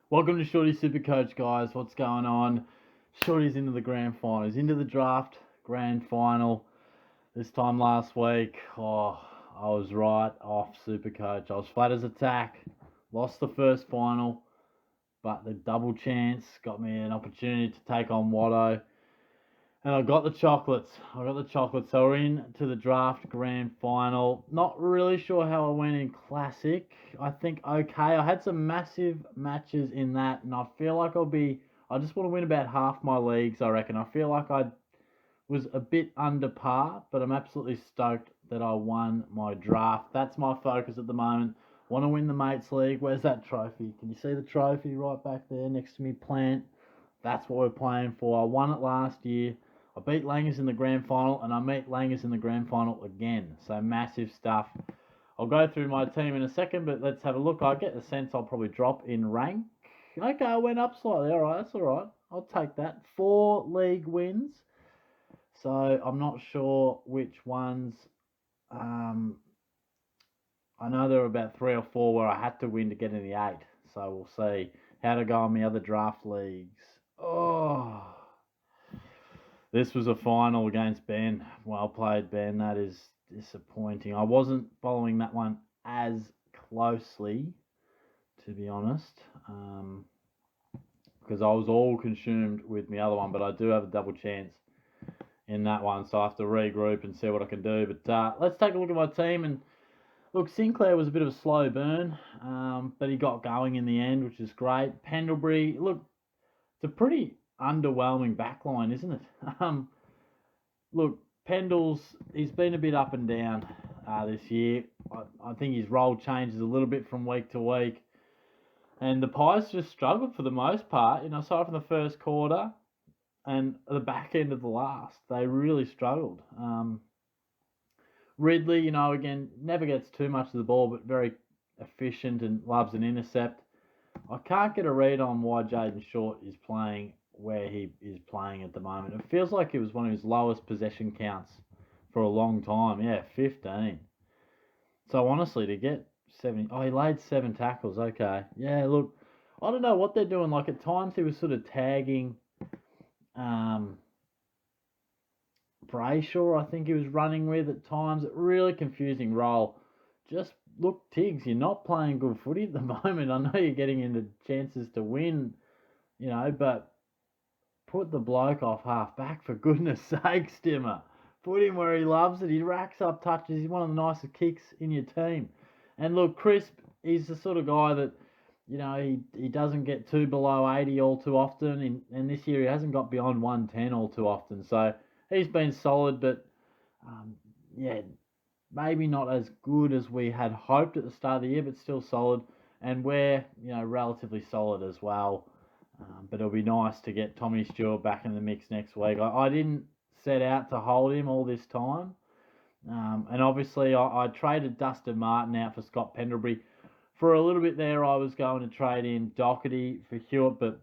Welcome to Shorty SuperCoach, guys. What's going on? Shorty's into the grand final. He's into the draft grand final. This time last week, I was right off SuperCoach. I was flat as a tack. Lost the first final, but the double chance got me an opportunity to take on Watto. And I got the chocolates. So we're in to the draft grand final. Not really sure how I went in classic. I think okay. I had some massive matches in that, and I feel like I just want to win about half my leagues, I reckon. I feel like I was a bit under par, but I'm absolutely stoked that I won my draft. That's my focus at the moment. Want to win the Mates League. Where's that trophy? Can you see the trophy right back there next to me, Plant? That's what we're playing for. I won it last year. I beat Langers in the grand final, and I meet Langers in the grand final again. So massive stuff. I'll go through my team in a second, but let's have a look. I get the sense I'll probably drop in rank. Okay, I went up slightly. All right, that's all right. I'll take that. 4 league wins. So I'm not sure which ones. Um, I know there were about 3 or 4 where I had to win to get in the 8. So we'll see how to go on the other draft leagues. Oh, this was a final against Ben. Well played, Ben. That is disappointing. I wasn't following that one as closely, to be honest, because I was all consumed with my other one. But I do have a double chance in that one, so I have to regroup and see what I can do. But let's take a look at my team. And look, Sinclair was a bit of a slow burn, but he got going in the end, which is great. Pendlebury, look, it's a pretty underwhelming backline, isn't it? Look, Pendles, he's been a bit up and down this year. I think his role changes a little bit from week to week. And the Pies just struggled for the most part, aside from the first quarter and the back end of the last. They really struggled. Ridley, again, never gets too much of the ball, but very efficient and loves an intercept. I can't get a read on why Jaden Short is playing where he is playing at the moment. It feels like it was one of his lowest possession counts for a long time. Yeah, 15. So honestly, to get 70, he laid 7 tackles. Okay, yeah. Look, I don't know what they're doing. Like at times he was sort of tagging Brayshaw, I think he was running with at times. Really confusing role. Just look, Tiggs, you're not playing good footy at the moment. I know you're getting into chances to win, but put the bloke off half back for goodness sake, Stimmer. Put him where he loves it. He racks up touches. He's one of the nicest kicks in your team. And look, Crisp, he's the sort of guy that, he doesn't get too below 80 all too often. And this year he hasn't got beyond 110 all too often. So he's been solid, but yeah, maybe not as good as we had hoped at the start of the year, but still solid. And we're, relatively solid as well. But it'll be nice to get Tommy Stewart back in the mix next week. I didn't set out to hold him all this time. And obviously, I traded Dustin Martin out for Scott Pendlebury. For a little bit there, I was going to trade in Doherty for Hewitt, but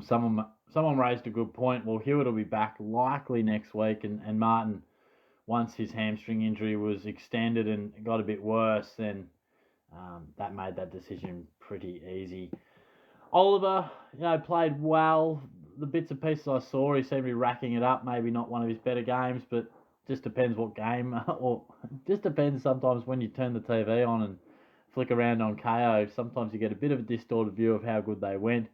someone raised a good point. Well, Hewitt will be back likely next week, and Martin, once his hamstring injury was extended and got a bit worse, then that made that decision pretty easy. Oliver, played well. The bits and pieces I saw, he seemed to be racking it up. Maybe not one of his better games, but just depends what game, or just depends sometimes when you turn the TV on and flick around on KO. Sometimes you get a bit of a distorted view of how good they went.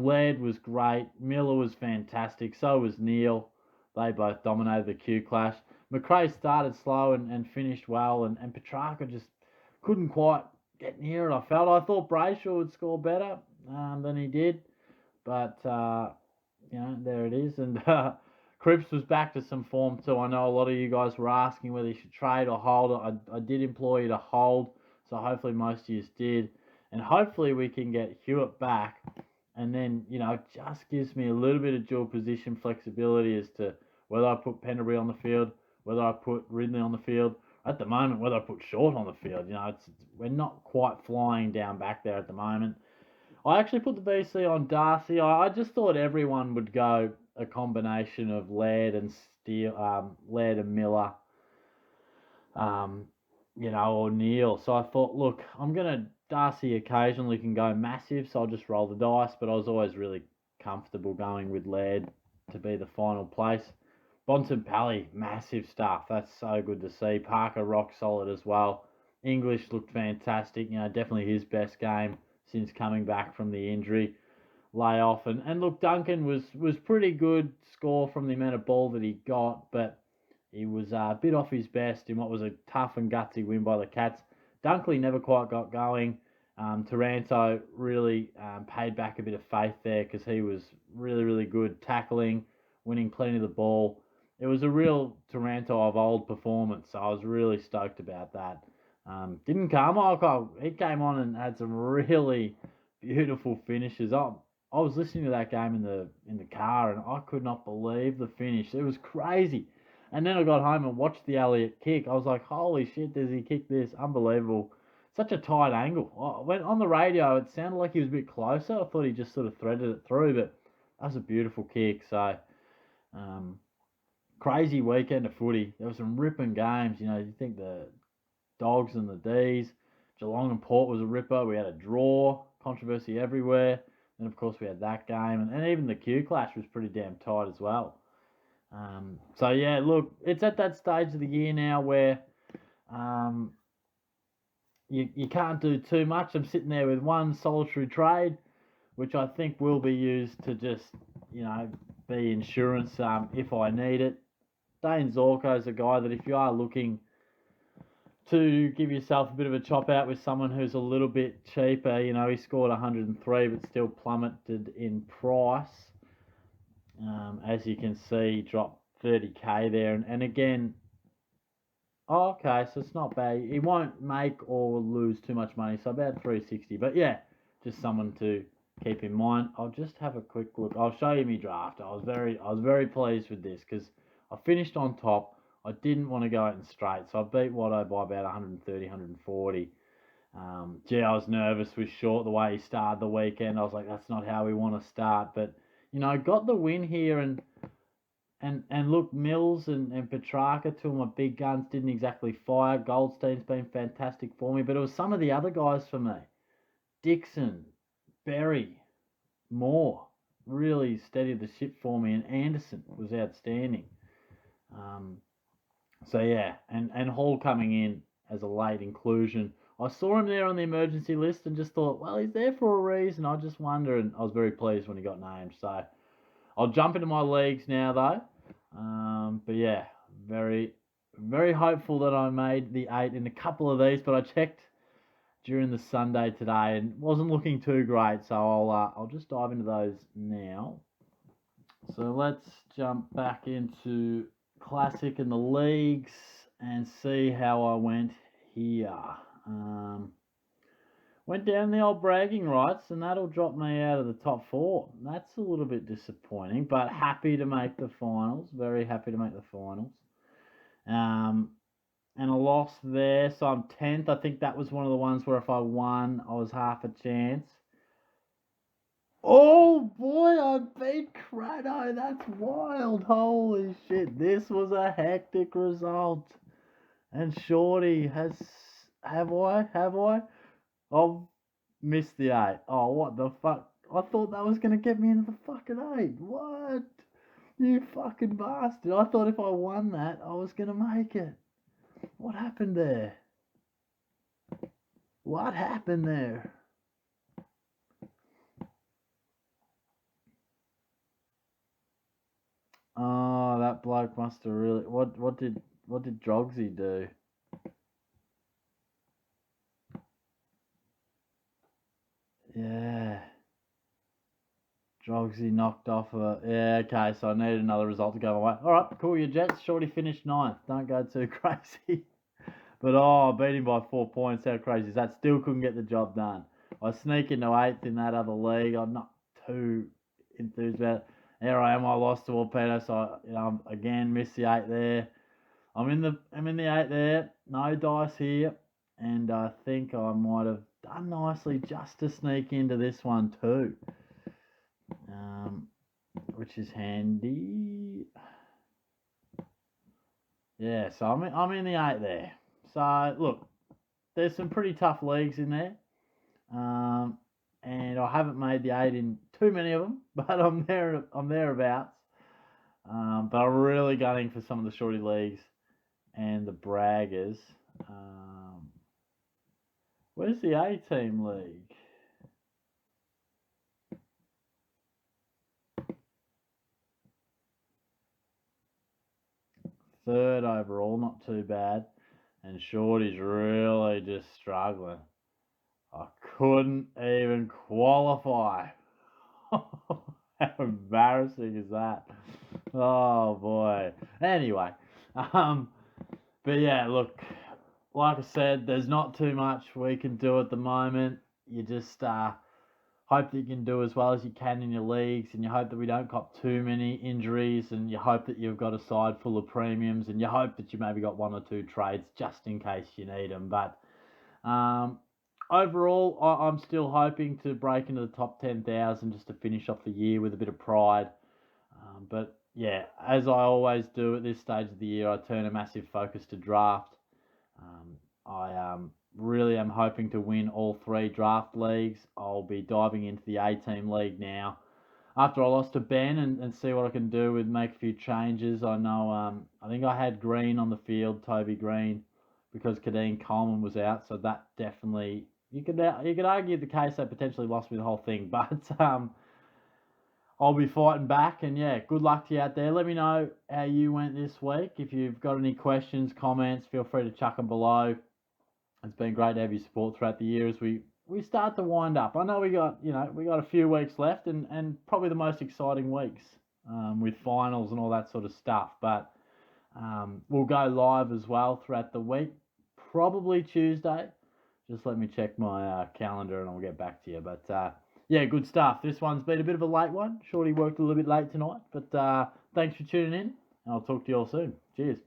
Laird was great. Miller was fantastic. So was Neil. They both dominated the Q clash. McRae started slow and finished well, and Petrarca just couldn't quite get near it. I thought Brayshaw would score better than he did, but there it is. And Cripps was back to some form too. I know a lot of you guys were asking whether he should trade or hold. I did implore you to hold, so hopefully most of you did, and hopefully we can get Hewitt back, and then it just gives me a little bit of dual position flexibility as to whether I put Pendlebury on the field, whether I put Ridley on the field. At the moment, whether I put Short on the field, we're not quite flying down back there at the moment. I actually put the BC on Darcy. I just thought everyone would go a combination of Laird and Laird and Miller, or Neil. So I thought, look, I'm gonna Darcy occasionally can go massive, so I'll just roll the dice, but I was always really comfortable going with Laird to be the final place. Bontempelli, massive stuff. That's so good to see. Parker, rock solid as well. English looked fantastic. Definitely his best game since coming back from the injury layoff. And look, Duncan was pretty good score from the amount of ball that he got, but he was a bit off his best in what was a tough and gutsy win by the Cats. Dunkley never quite got going. Taranto really paid back a bit of faith there because he was really, really good tackling, winning plenty of the ball. It was a real Taranto of old performance, so I was really stoked about that. Didn't Carmichael, he came on and had some really beautiful finishes. I was listening to that game in the car and I could not believe the finish. It was crazy. And then I got home and watched the Elliott kick. I was like, holy shit, does he kick this? Unbelievable. Such a tight angle. When on the radio, it sounded like he was a bit closer. I thought he just sort of threaded it through, but that was a beautiful kick. So, crazy weekend of footy. There were some ripping games. You think the Dogs and the D's. Geelong and Port was a ripper. We had a draw. Controversy everywhere. Then, of course, we had that game. And even the Q Clash was pretty damn tight as well. So, yeah, look, it's at that stage of the year now where you can't do too much. I'm sitting there with one solitary trade, which I think will be used to just, be insurance if I need it. Dane Zorko's a guy that if you are looking to give yourself a bit of a chop out with someone who's a little bit cheaper, he scored 103 but still plummeted in price. As you can see, dropped 30k there. And again, okay, so it's not bad. He won't make or lose too much money, so about 360. But yeah, just someone to keep in mind. I'll just have a quick look. I'll show you my draft. I was very pleased with this because I finished on top. I didn't want to go out in straight, so I beat Watto by about 130, 140. I was nervous with Short the way he started the weekend. I was like, that's not how we want to start. But, got the win here and look, Mills and Petrarca, two of my big guns, didn't exactly fire. Goldstein's been fantastic for me, but it was some of the other guys for me. Dixon, Berry, Moore, really steadied the ship for me, and Anderson was outstanding. So yeah, and Hall coming in as a late inclusion. I saw him there on the emergency list and just thought, well, he's there for a reason. I just wonder, and I was very pleased when he got named. So I'll jump into my leagues now, though. But yeah, very, very hopeful that I made the 8 in a couple of these, but I checked during the Sunday today and wasn't looking too great. So I'll just dive into those now. So let's jump back into Classic and the leagues and see how I went here. Went down the old bragging rights, and that'll drop me out of the top 4. That's a little bit disappointing, but happy to make the finals. Very happy to make the finals. And a loss there, so I'm 10th. I think that was one of the ones where if I won, I was half a chance. Oh boy, I beat Crado. That's wild. Holy shit. This was a hectic result. And Shorty have I? I've missed the 8. Oh, what the fuck? I thought that was going to get me into the fucking 8. What? You fucking bastard. I thought if I won that, I was going to make it. What happened there? What happened there? Oh, that bloke must have really... What did Drogsy do? Yeah. Drogsy knocked off a... Yeah, okay, so I needed another result to go my way. Alright, cool, your Jets. Shorty finished 9th. Don't go too crazy. But, I beat him by 4 points. How crazy is that? Still couldn't get the job done. I sneak into 8th in that other league. I'm not too enthused about it. Here I am. I lost to Torpedo, so again missed the 8 there. I'm in the 8 there. No dice here, and I think I might have done nicely just to sneak into this one too, which is handy. Yeah, so I'm in the 8 there. So look, there's some pretty tough leagues in there. And I haven't made the 8 in too many of them, but I'm thereabouts. But I'm really gunning for some of the shorty leagues and the braggers. Where's the A-team league? Third overall, not too bad. And Shorty's really just struggling. I couldn't even qualify. How embarrassing is that? Oh boy. Anyway, but yeah, look, like I said, there's not too much we can do at the moment. You just hope that you can do as well as you can in your leagues, and you hope that we don't cop too many injuries, and you hope that you've got a side full of premiums, and you hope that you maybe got 1 or 2 trades just in case you need them. But overall, I'm still hoping to break into the top 10,000 just to finish off the year with a bit of pride. But yeah, as I always do at this stage of the year, I turn a massive focus to draft. I really am hoping to win all 3 draft leagues. I'll be diving into the A-team league now after I lost to Ben and see what I can do with make a few changes. I know I think I had Green on the field, Toby Green, because Kadeen Coleman was out, so that definitely you could argue the case they potentially lost me the whole thing, but I'll be fighting back, and yeah, good luck to you out there. Let me know how you went this week. If you've got any questions, comments, feel free to chuck them below. It's been great to have your support throughout the year as we start to wind up. I know we got a few weeks left, and probably the most exciting weeks with finals and all that sort of stuff. But we'll go live as well throughout the week, probably Tuesday. Just let me check my calendar and I'll get back to you. But yeah, good stuff. This one's been a bit of a late one. Shorty worked a little bit late tonight, but thanks for tuning in, and I'll talk to you all soon. Cheers.